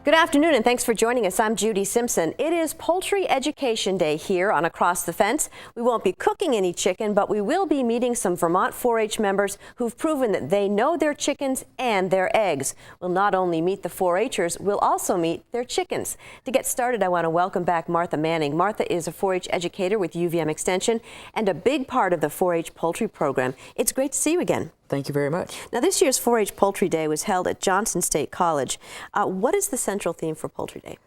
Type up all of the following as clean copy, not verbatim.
Good afternoon and thanks for joining us. I'm Judy Simpson. It is Poultry Education Day here on Across the Fence. We won't be cooking any chicken, but we will be meeting some Vermont 4-H members who've proven that they know their chickens and their eggs. We'll not only meet the 4-H'ers, we'll also meet their chickens. To get started, I want to welcome back Martha Manning. Martha is a 4-H educator with UVM Extension and a big part of the 4-H poultry program. It's great to see you again. Thank you very much. Now, this year's 4-H Poultry Day was held at Johnson State College. What is the central theme for Poultry Day?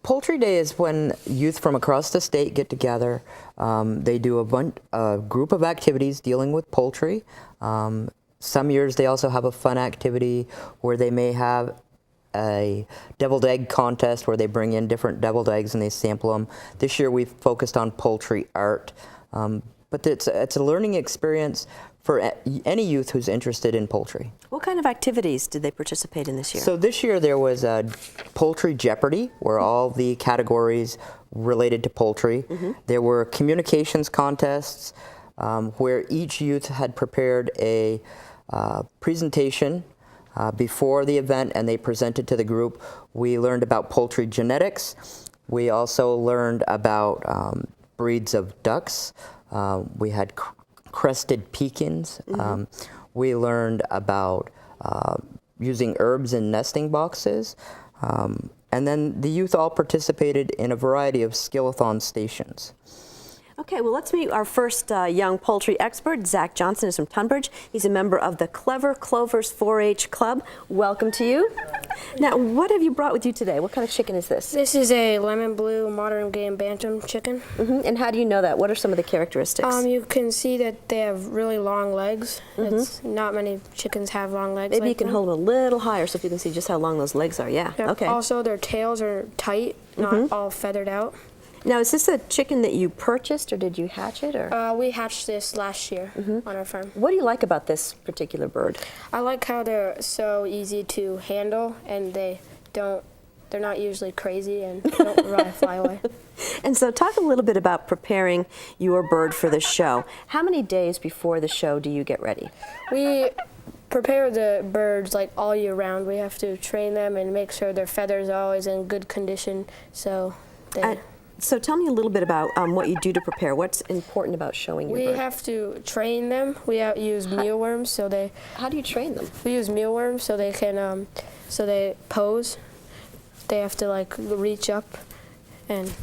Poultry Day is when youth from across the state get together. They do a group of activities dealing with poultry. Some years they also have a fun activity where they may have a deviled egg contest where they bring in different deviled eggs and they sample them. This year we've focused on poultry art. But it's a learning experience for any youth who's interested in poultry. What kind of activities did they participate in this year? So this year there was a Poultry Jeopardy, where all the categories related to poultry. There were communications contests where each youth had prepared a presentation before the event and they presented to the group. We learned about poultry genetics. We also learned about breeds of ducks. We had crested pecans. We learned about using herbs in nesting boxes. And then the youth all participated in a variety of skill-a-thon stations. Okay, well, let's meet our first young poultry expert. Zach Johnson is from Tunbridge. He's a member of the Clever Clovers 4-H Club. Welcome to you. Now, what have you brought with you today? What kind of chicken is this? This is a lemon blue modern game bantam chicken. And how do you know that? What are some of the characteristics? You can see that they have really long legs. It's not many chickens have long legs. Maybe like you can them. hold them a little higher so you can see just how long those legs are. Yeah, Yeah. okay. Also, their tails are tight, not all feathered out. Now, is this a chicken that you purchased or did you hatch it? Or? We hatched this last year on our farm. What do you like about this particular bird? I like how they're so easy to handle, and they're not usually crazy and don't fly away. And so talk a little bit about preparing your bird for the show. How many days before the show do you get ready? We prepare the birds like all year round. We have to train them and make sure their feathers are always in good condition. So So tell me a little bit about what you do to prepare. What's important about showing your bird? We have to train them. We use mealworms so they. How do you train them? We use mealworms so they can, so they pose. They have to like reach up, and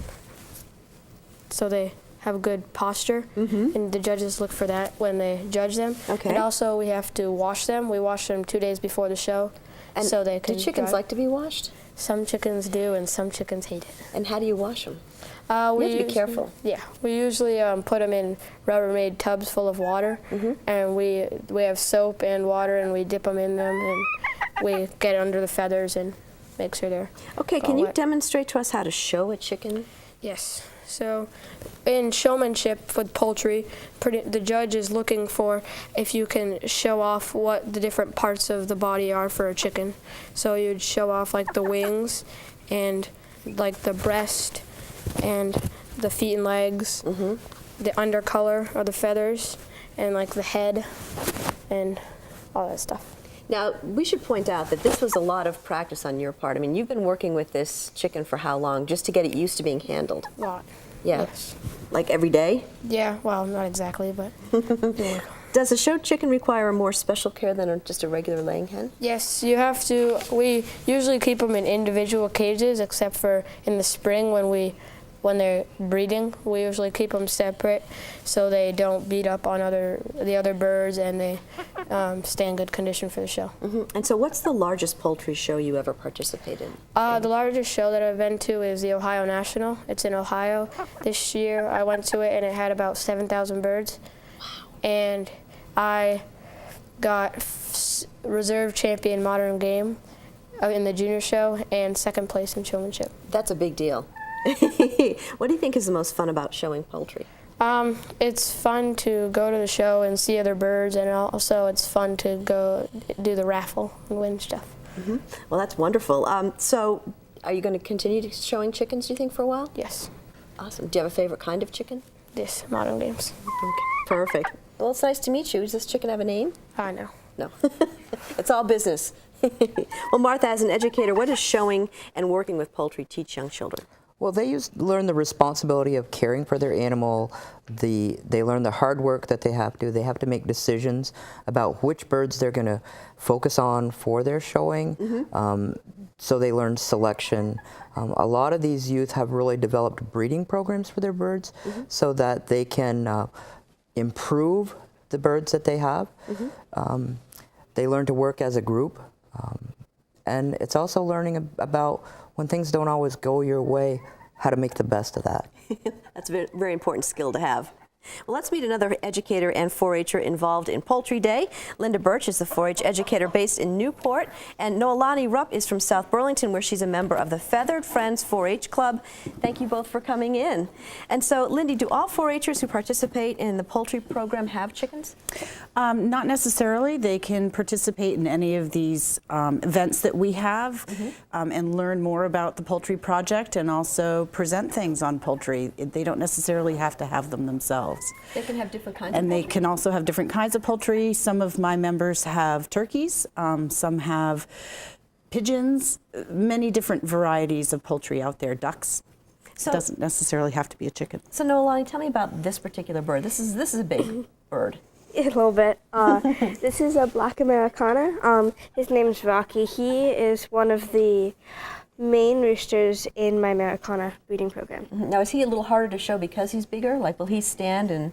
so they have good posture. And the judges look for that when they judge them. Okay. And also we have to wash them. We wash them 2 days before the show, And so they can. do chickens like to be washed? Some chickens do, and some chickens hate it. And how do you wash them? We have to be careful. Yeah, we usually put them in Rubbermaid tubs full of water, and we have soap and water, and we dip them in them, and we get under the feathers and make sure they're Okay, can you demonstrate to us how to show a chicken? Yes. So in showmanship with poultry, the judge is looking for if you can show off what the different parts of the body are for a chicken. So you'd show off like the wings and like the breast and the feet and legs, the undercolor or the feathers, and like the head and all that stuff. Now, we should point out that this was a lot of practice on your part. I mean, you've been working with this chicken for how long, just to get it used to being handled? A lot. Yeah. Yes. Like every day? Yeah, well, not exactly, but yeah. Does a show chicken require more special care than just a regular laying hen? Yes, you have to. We usually keep them in individual cages, except for in the spring when they're breeding. We usually keep them separate so they don't beat up on the other birds, and they stay in good condition for the show. And so what's the largest poultry show you ever participated in? The largest show that I've been to is the Ohio National. It's in Ohio. This year I went to it, and it had about 7,000 birds. Wow. And I got reserve champion modern game in the junior show and second place in showmanship. That's a big deal. What do you think is the most fun about showing poultry? It's fun to go to the show and see other birds, and also it's fun to go do the raffle and win stuff. Well, that's wonderful. So are you going to continue showing chickens, do you think, for a while? Yes, Awesome. Do you have a favorite kind of chicken? this modern games. Okay. Perfect. Well, it's nice to meet you. Does this chicken have a name? I know. No. It's all business. Well, Martha, as an educator, what does showing and working with poultry teach young children? Well, they learn the responsibility of caring for their animal. They learn the hard work that they have to. They have to make decisions about which birds they're going to focus on for their showing. So they learn selection. A lot of these youth have really developed breeding programs for their birds so that they can improve the birds that they have. They learn to work as a group. And it's also learning about when things don't always go your way, how to make the best of that. That's a very important skill to have. Well, let's meet another educator and 4-H'er involved in Poultry Day. Linda Birch is the 4-H educator based in Newport, and Noelani Rupp is from South Burlington, where she's a member of the Feathered Friends 4-H Club. Thank you both for coming in. And so, Lindy, do all 4-H'ers who participate in the poultry program have chickens? Not necessarily. They can participate in any of these events that we have and learn more about the poultry project and also present things on poultry. They don't necessarily have to have them themselves. They can have different kinds And of they poultry? can also have different kinds of poultry. Some of my members have turkeys, some have pigeons, many different varieties of poultry out there, ducks. So, It doesn't necessarily have to be a chicken. So, Noelani, tell me about this particular bird. This is a big bird. A little bit. This is a black Americana. His name's Rocky. He is one of the main roosters in my Americana breeding program. Now, is he a little harder to show because he's bigger? Like, will he stand and...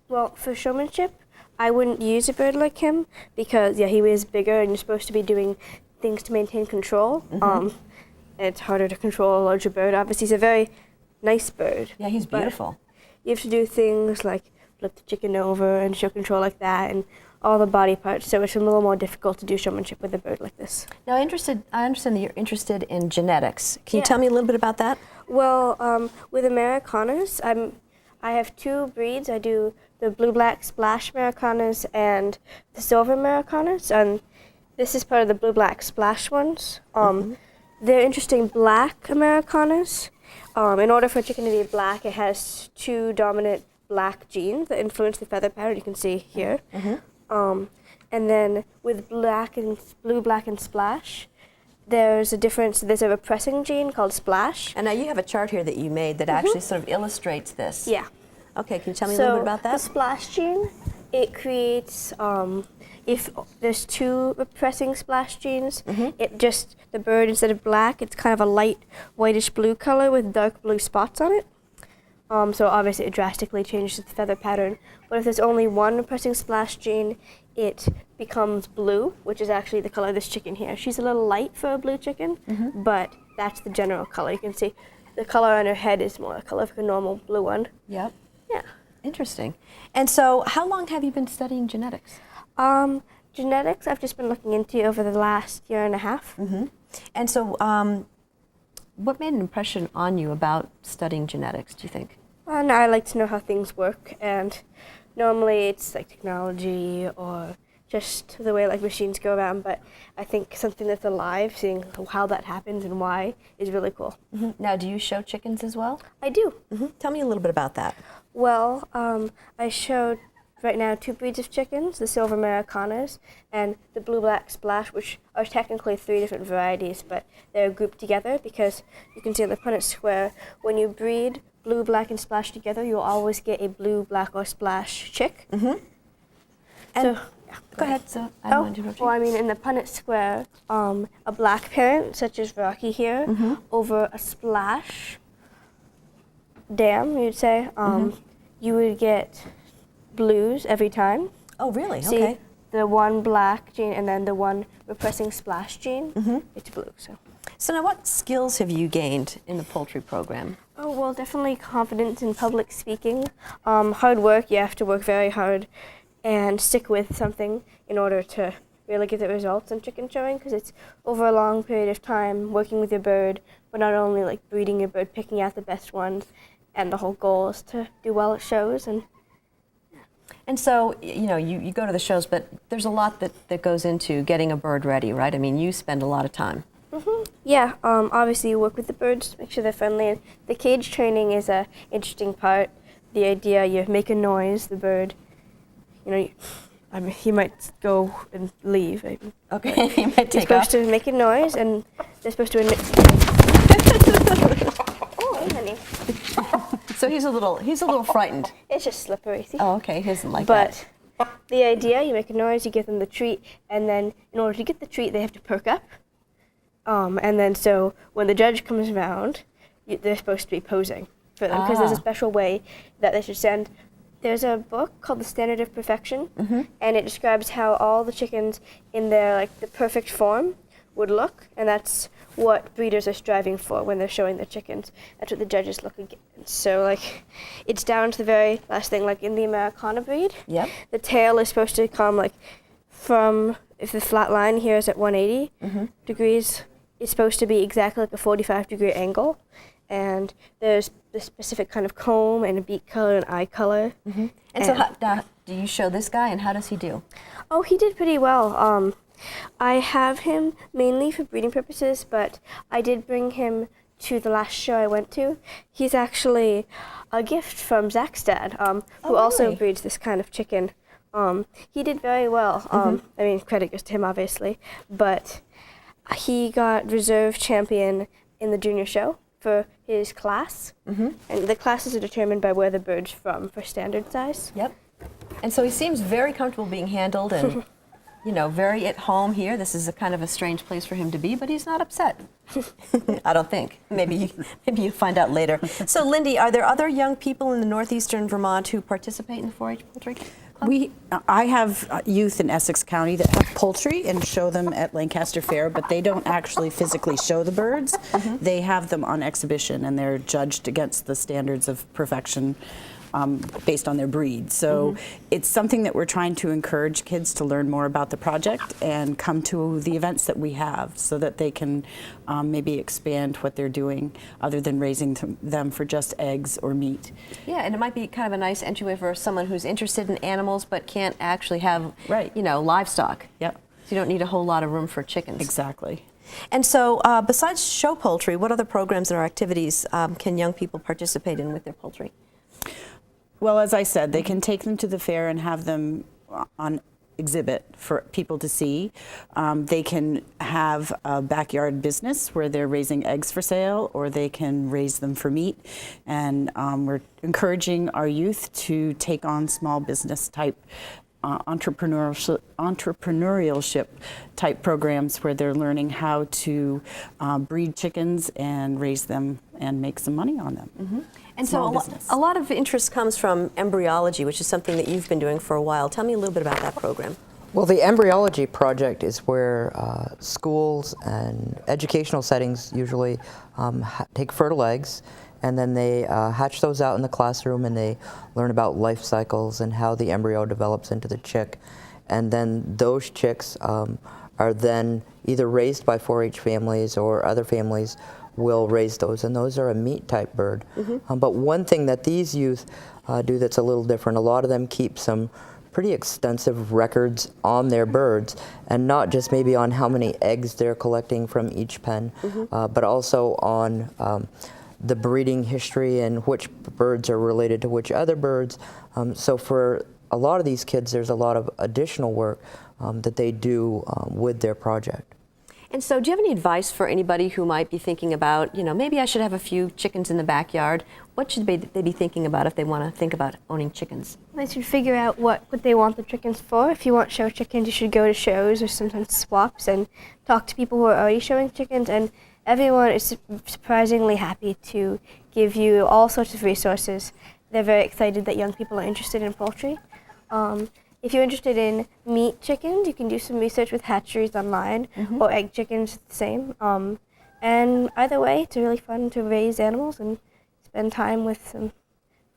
Well, for showmanship, I wouldn't use a bird like him because, yeah, he is bigger and you're supposed to be doing things to maintain control. It's harder to control a larger bird. Obviously, he's a very nice bird. Yeah, he's but beautiful. You have to do things like flip the chicken over and show control like that and all the body parts, so it's a little more difficult to do showmanship with a bird like this. Now, I understand that you're interested in genetics. Can you Yeah. tell me a little bit about that? Well, with Americanas, I have two breeds. I do the blue-black splash Americanas and the silver Americanas, and this is part of the blue-black splash ones. They're interesting black Americanas. In order for a chicken to be black, it has two dominant black genes that influence the feather pattern. You can see here. And then with blue, black, and splash, there's a difference. There's a repressing gene called splash. And now you have a chart here that you made that actually sort of illustrates this. Yeah. Okay, can you tell me a little bit about The that? splash gene, it creates, if there's two repressing splash genes, the bird, instead of black, it's kind of a light whitish blue color with dark blue spots on it. So obviously it drastically changes the feather pattern. But if there's only one repressing splash gene, it becomes blue, which is actually the color of this chicken here. She's a little light for a blue chicken, but that's the general color. You can see the color on her head is more the color of a normal blue one. Yep. Yeah. Interesting. And so how long have you been studying genetics? Genetics I've just been looking into over the last year and a half. And so what made an impression on you about studying genetics, do you think? And I like to know how things work, and normally it's like technology or just the way like machines go around, but I think something that's alive, seeing how that happens and why, is really cool. Now, do you show chickens as well? I do. Tell me a little bit about that. Well, I showed right now two breeds of chickens, the silver Americanas and the blue-black splash, which are technically three different varieties, but they're grouped together because you can see on the Punnett square, when you breed blue, black, and splash together, you'll always get a blue, black, or splash chick. And So, go ahead. So I don't want to interrupt you. well, I mean, in the Punnett square, a black parent, such as Rocky here, over a splash dam, you'd say, you would get blues every time. Oh, really? See, Okay. the one black gene and then the one repressing splash gene, it's blue. So now what skills have you gained in the poultry program? Oh, well, definitely confidence in public speaking. Hard work, you have to work very hard and stick with something in order to really get the results in chicken showing, because it's over a long period of time working with your bird, but not only like breeding your bird, picking out the best ones, and the whole goal is to do well at shows. And so, you go to the shows, but there's a lot that goes into getting a bird ready, right? I mean, you spend a lot of time. Yeah, obviously you work with the birds, make sure they're friendly. And the cage training is a interesting part. The idea, you make a noise, the bird, he might go and leave. Okay, he might take He's supposed off. to make a noise, and they're supposed to emit. Oh, hey, honey. So he's a little frightened. It's just slippery. See? Oh, okay, he doesn't like that. But the idea, you make a noise, you give them the treat, and then in order to get the treat, they have to perk up. And then so when the judge comes around, they're supposed to be posing for them because there's a special way that they should stand. There's a book called The Standard of Perfection, and it describes how all the chickens in their the perfect form would look, and that's what breeders are striving for when they're showing their chickens. That's what the judges look against. So it's down to the very last thing. Like in the Americana breed, Yep. the tail is supposed to come from, if the flat line here is at 180 degrees, it's supposed to be exactly like a 45-degree angle. And there's the specific kind of comb and a beak color and eye color. And so do you show this guy, and how does he do? Oh, he did pretty well. I have him mainly for breeding purposes, but I did bring him to the last show I went to. He's actually a gift from Zach's dad, who also really? breeds this kind of chicken. He did very well. I mean, credit goes to him, obviously, but he got reserve champion in the junior show for his class, and the classes are determined by where the bird's from for standard size. Yep. And so he seems very comfortable being handled and, very at home here. This is a kind of a strange place for him to be, but he's not upset. I don't think. Maybe you find out later. So, Lindy, are there other young people in the northeastern Vermont who participate in the 4-H poultry club? I have youth in Essex County that have poultry and show them at Lancaster Fair, but they don't actually physically show the birds. They have them on exhibition, and they're judged against the standards of perfection based on their breed. So it's something that we're trying to encourage kids to learn more about the project and come to the events that we have so that they can maybe expand what they're doing other than raising them for just eggs or meat. Yeah, and it might be kind of a nice entryway for someone who's interested in animals but can't actually have, livestock. Yep. So you don't need a whole lot of room for chickens. Exactly. And so besides show poultry, what other programs or activities can young people participate in with their poultry? Well, as I said, they can take them to the fair and have them on exhibit for people to see. They can have a backyard business where they're raising eggs for sale, or they can raise them for meat. And we're encouraging our youth to take on small business type entrepreneurship type programs where they're learning how to breed chickens and raise them and make some money on them. And so a lot of interest comes from embryology, which is something that you've been doing for a while. Tell me a little bit about that program. Well, the Embryology project is where schools and educational settings usually take fertile eggs, and then they hatch those out in the classroom, and they learn about life cycles and how the embryo develops into the chick. And then those chicks are then either raised by 4-H families, or other families will raise those, and those are a meat type bird. But one thing that these youth do that's a little different, a lot of them keep some pretty extensive records on their birds, and not just maybe on how many eggs they're collecting from each pen, but also on the breeding history and which birds are related to which other birds. So for a lot of these kids, there's a lot of additional work that they do with their project. And so do you have any advice for anybody who might be thinking about, maybe I should have a few chickens in the backyard? What should they be thinking about if they want to think about owning chickens? They should figure out what they want the chickens for. If you want show chickens, you should go to shows or sometimes swaps and talk to people who are already showing chickens. And everyone is surprisingly happy to give you all sorts of resources. They're very excited that young people are interested in poultry. If you're interested in meat chickens, you can do some research with hatcheries online, or egg chickens, the same. And either way, it's really fun to raise animals and spend time with some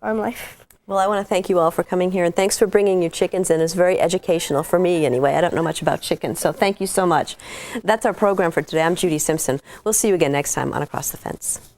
farm life. Well, I want to thank you all for coming here, and thanks for bringing your chickens in. It's very educational for me anyway. I don't know much about chickens, so thank you so much. That's our program for today. I'm Judy Simpson. We'll see you again next time on Across the Fence.